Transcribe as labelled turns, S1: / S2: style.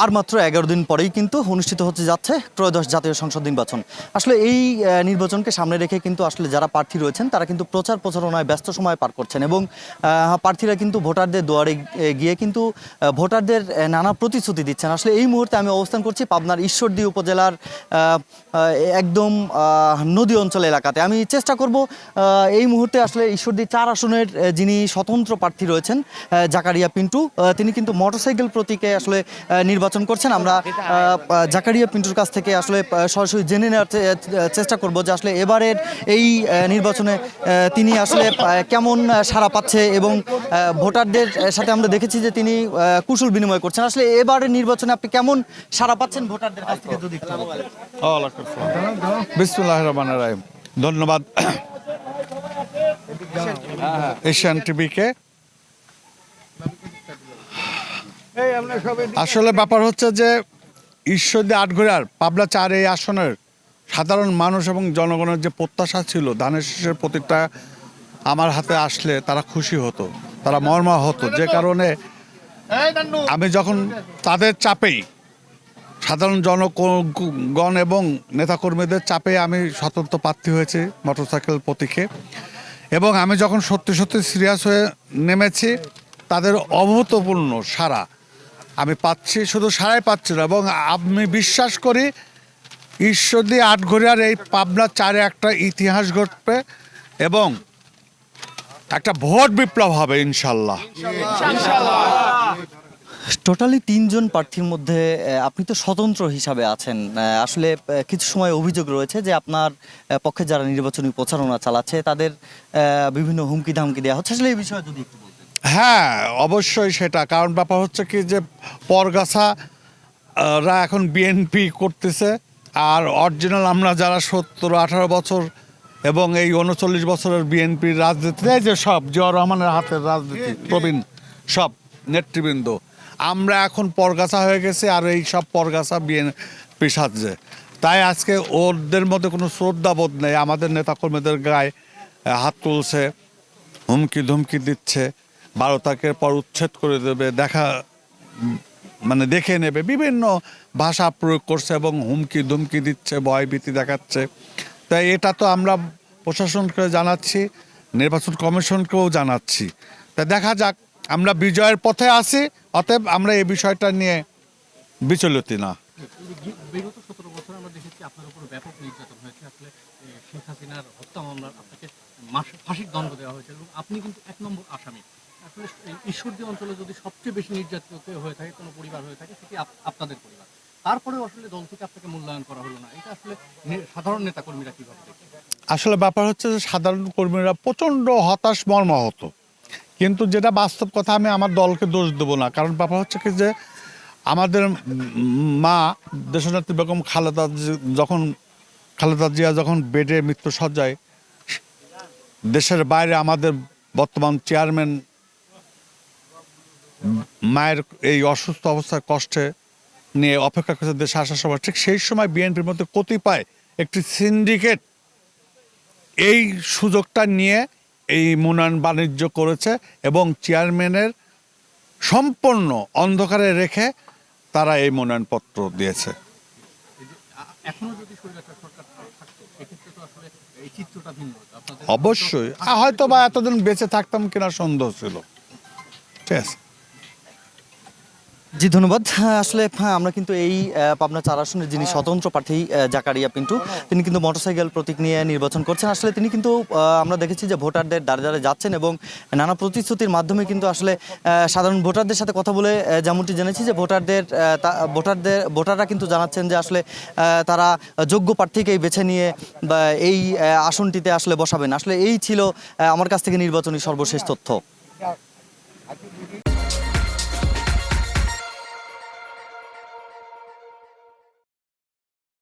S1: আর মাত্র 11 দিন পরেই কিন্তু অনুষ্ঠিত হতে যাচ্ছে ত্রয়োদশ জাতীয় সংসদ নির্বাচন। আসলে এই নির্বাচনকে সামনে রেখে কিন্তু আসলে যারা প্রার্থী রয়েছেন তারা কিন্তু প্রচারণায় ব্যস্ত সময় পার করছেন এবং প্রার্থীরা কিন্তু ভোটারদের দুয়ারে গিয়ে কিন্তু ভোটারদের নানা প্রতিশ্রুতি দিচ্ছেন। আসলে এই মুহূর্তে আমি অবস্থান করছি পাবনার ঈশ্বরদী উপজেলার একদম নদী অঞ্চল এলাকাতে। আমি চেষ্টা করব এই মুহূর্তে আসলে ঈশ্বরদী 4 আসনের যিনি স্বতন্ত্র প্রার্থী রয়েছেন জাকারিয়া পিন্টু, তিনি কিন্তু মোটরসাইকেল প্রতীকে আসলে নির্বাচন করছেন। আমরা জাকারিয়া পিন্টুর কাছ থেকে আসলে সরাসরি জেনে নেওয়ার চেষ্টা করব যে আসলে এবারের এই নির্বাচনে তিনি আসলে কেমন সাড়া পাচ্ছে এবং ভোটারদের সাথে আমরা দেখেছি যে তিনি কুশল বিনিময় করছেন। আসলে এবারের নির্বাচনে আপনি কেমন সাড়া পাচ্ছেন ভোটারদের কাছ থেকে যদি একটু বলেন।
S2: বিসমিল্লাহির রহমানির রহিম। ধন্যবাদ এশিয়ান টিভিকে। আসলে ব্যাপার হচ্ছে যে ঈশ্বরদী আটঘরিয়ার পাবনা 4 এই আসনের সাধারণ মানুষ এবং জনগণের যে প্রত্যাশা ছিল ধানের শীষের প্রতিটা আমার হাতে আসলে তারা খুশি হতো, তারা মর্মা হতো। যে কারণে আমি যখন তাদের চাপেই সাধারণ জনগণ এবং নেতাকর্মীদের চাপে আমি স্বতন্ত্র প্রার্থী হয়েছি মোটরসাইকেল প্রতীকে, এবং আমি যখন সত্যি সত্যি সিরিয়াস হয়ে নেমেছি তাদের অভূতপূর্ণ সাড়া আমি পাচ্ছি। শুধু সাড়াই পাচ্ছি না, এবং আমি বিশ্বাস করি ঈশ্বরদী আটঘরিয়ার এই পাবনা 4-এ একটা ইতিহাস ঘটবে এবং একটা ভোট বিপ্লব হবে ইনশাল্লাহ।
S1: টোটালি 3 জন প্রার্থীর মধ্যে আপনি তো স্বতন্ত্র হিসাবে আছেন। আসলে কিছু সময় অভিযোগ রয়েছে যে আপনার পক্ষে যারা নির্বাচনী প্রচারণা চালাচ্ছে তাদের বিভিন্ন হুমকি ধামকি দেওয়া হচ্ছে। আসলে এই বিষয়ে যদি একটু বলতেন।
S2: হ্যাঁ, অবশ্যই সেটা। কারণ ব্যাপার হচ্ছে কি যে পরগাছারা এখন বিএনপি করতেছে, আর অরিজিনাল আমরা যারা 17-18 বছর এবং এই 39 বছরের বিএনপির রাজনীতি, এই যে সব জিয়াউর রহমানের হাতের রাজনীতি প্রবীণ সব নেতৃবৃন্দ, আমরা এখন পরগাছা হয়ে গেছি, আর এই সব পরগাছা বিএনপি সাজছে। তাই আজকে ওদের মধ্যে কোনো শ্রদ্ধাবোধ নেই, আমাদের নেতাকর্মীদের গায়ে হাত তুলছে, হুমকি ধুমকি দিচ্ছে, 12 তারিখের পর উচ্ছেদ করে দেবে, দেখে নেবে, বিভিন্ন ভাষা প্রয়োগ করছে এবং হুমকি ধুমকি দিচ্ছে, ভয়ভীতি দেখাচ্ছে। তাই এটা তো আমরা প্রশাসনকে জানাচ্ছি, নির্বাচন কমিশনকেও জানাচ্ছি। তাই দেখা যাক, আমরা বিজয়ের পথে আছি, অতএব আমরা এই বিষয়টা নিয়ে বিচলিত না।
S3: বিগত 17 বছর আমরা দেখেছি আপনার উপর ব্যাপক নির্যাতন হয়েছে। আসলে শেখ হাসিনার হত্যা মামলার আপনাকে ফাঁসির দণ্ড দেওয়া হয়েছে এবং আপনি কিন্তু 1 নম্বর আসামি। আসলে ঈশ্বরদী অঞ্চলে যদি সবচেয়ে বেশি নির্যাতিত হয়ে থাকে কোনো পরিবার হয়ে থাকে সেটি আপনাদের পরিবার, তারপরেও আসলে দল থেকে আপনাকে মূল্যায়ন করা হলো না, এটা আসলে সাধারণ নেতা কর্মীরা কিভাবে দেখে?
S2: আসলে ব্যাপার হচ্ছে যে সাধারণ কর্মীরা প্রচণ্ড হতাশ মর্মাহত, কিন্তু যেটা বাস্তব কথা, আমি আমার দলকে দোষ দেবো না। কারণ ব্যাপার হচ্ছে কি যে আমাদের মা দেশনেত্রী বেগম খালেদা জিয়া যখন বেডে মৃত্যুসজ্জায়, দেশের বাইরে আমাদের বর্তমান চেয়ারম্যান মায়ের এই অসুস্থ অবস্থার কষ্টে নিয়ে অপেক্ষা করছে দেশে আসার সময়, ঠিক সেই সময় বিএনপির মধ্যে কতিপয় একটি সিন্ডিকেট এই সুযোগটা নিয়ে এই মনোনয়ন বাণিজ্য করেছে এবং চেয়ারম্যানের সম্পূর্ণ অন্ধকারে রেখে তারা এই মনোনয়নপত্র দিয়েছে।
S3: এখনো যদি স্বৈরাচার সরকার থাকতো সেক্ষেত্রে তো আসলে এই চিত্রটা ভিন্ন হতো।
S2: অবশ্যই, হয়তো বা এতদিন বেঁচে থাকতাম কিনা সন্দেহ ছিল। ঠিক আছে,
S1: জি ধন্যবাদ। আসলে আমরা কিন্তু এই পাবনা 4 আসনের যিনি স্বতন্ত্র প্রার্থী জাকারিয়া পিন্টু, তিনি কিন্তু মোটরসাইকেল প্রতীক নিয়ে নির্বাচন করছেন। আসলে তিনি কিন্তু আমরা দেখেছি যে ভোটারদের দ্বারে দ্বারে যাচ্ছেন এবং নানা প্রতিশ্রুতির মাধ্যমে কিন্তু আসলে সাধারণ ভোটারদের সাথে কথা বলে যেমনটি জেনেছি যে ভোটাররা কিন্তু জানাচ্ছেন যে আসলে তারা যোগ্য প্রার্থীকেই বেছে নিয়ে এই আসনটিতে আসলে বসাবেন। আসলে এই ছিল আমার কাছ থেকে নির্বাচনী সর্বশেষ তথ্য।